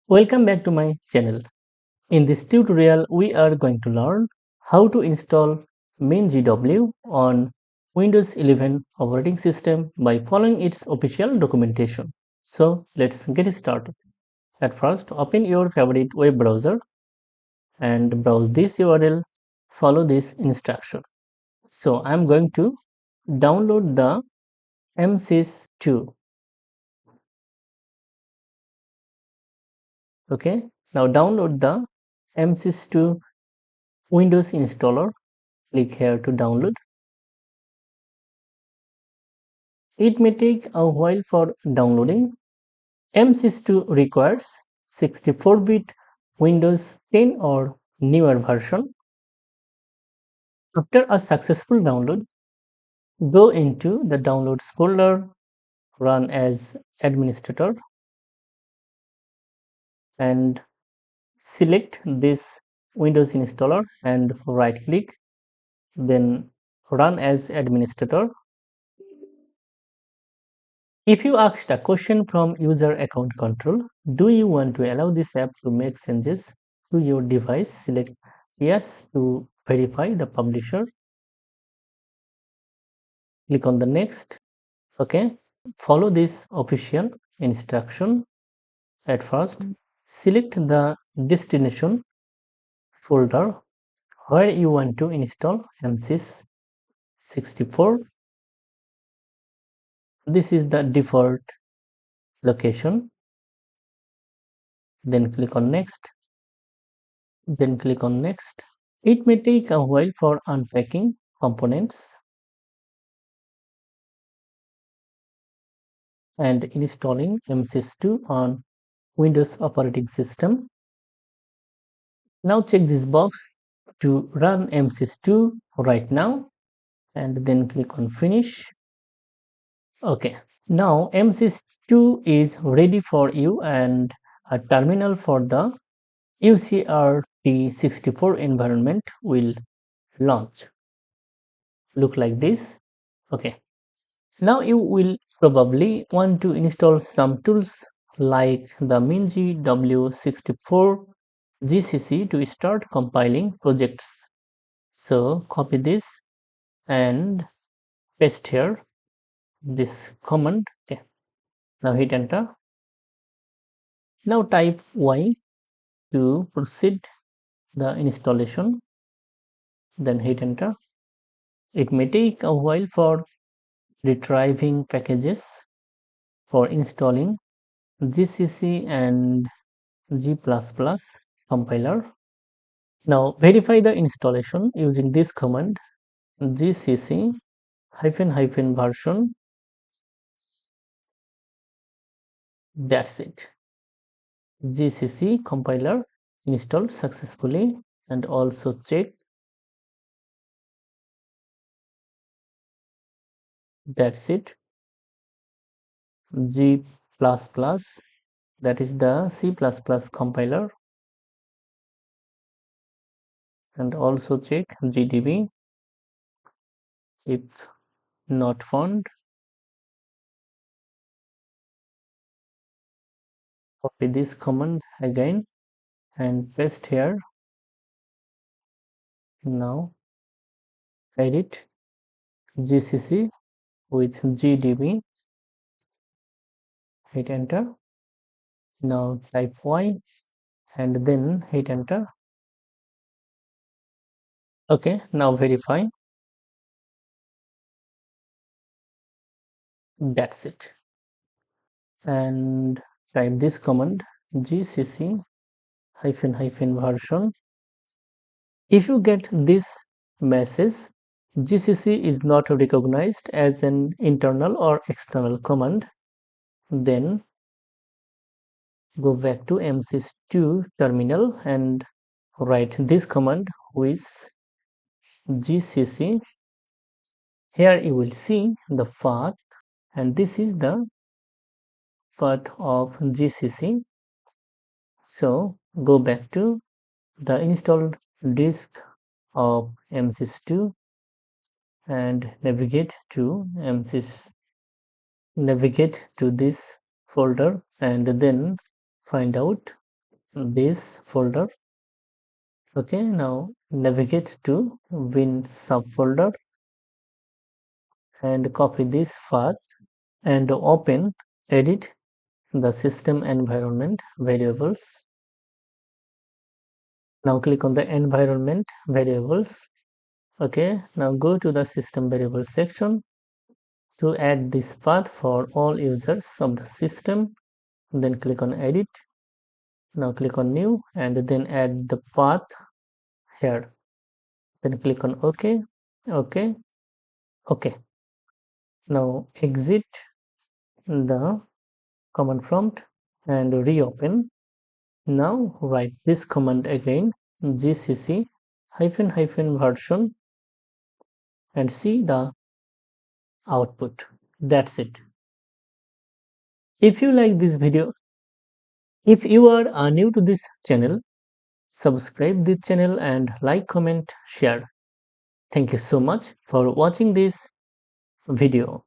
Welcome back to my channel. In this tutorial, we are going to learn how to install MinGW on Windows 11 operating system by following its official documentation. So let's get started. At first, open your favorite web browser and browse this URL. Follow this instruction. So I'm going to download the MSys2. Okay, now download the MSys2 Windows installer. Click here to download. It may take a while for downloading. MSys2 requires 64-bit Windows 10 or newer version. After a successful download, go into the Downloads folder, run as administrator, and select this Windows installer and right click, then run as administrator. If you asked a question from user account control, do you want to allow this app to make changes to your device? Select yes to verify the publisher. Click on the next. Okay. Follow this official instruction. At first, select the destination folder where you want to install MSys 64. This is the default location. Then click on next. Then click on next. It may take a while for unpacking components and installing MSys2 on Windows operating system. Now check this box to run MSys2 right now and then click on finish. Okay, now MSys2 is ready for you and a terminal for the UCRT64 environment will launch. Look like this. Okay. Now you will probably want to install some tools like the MinGW64 GCC to start compiling projects. So copy this and paste here this command. Okay. Now hit enter. Now type Y to proceed the installation. Then hit enter. It may take a while for retrieving packages for installing GCC and G++ compiler. Now verify the installation using this command GCC -- version. That's it. GCC compiler installed successfully, and also check. That's it. G++, that is the C++ compiler, and also check GDB. If not found, copy this command again and paste here. Now edit GCC with GDB, hit enter. Now type Y and then hit enter. Okay, now verify. That's it. And type this command GCC -- version. If you get this message, GCC is not recognized as an internal or external command, then go back to MSys2 terminal and write this command with GCC. Here you will see the path, and this is the path of GCC. So go back to the installed disk of MSys2 and navigate to this folder and then find out this folder. Okay, now navigate to Win subfolder and copy this path and open edit the system environment variables. Now click on the environment variables. Okay, now go to the system variables section to add this path for all users of the system. Then click on edit. Now click on new and then add the path here. Then click on OK, OK, OK. Now exit the command prompt and reopen. Now write this command again, GCC --version, and see the output. That's it. If you like this video, if you are new to this channel, subscribe this channel and like, comment, share. Thank you so much for watching this video.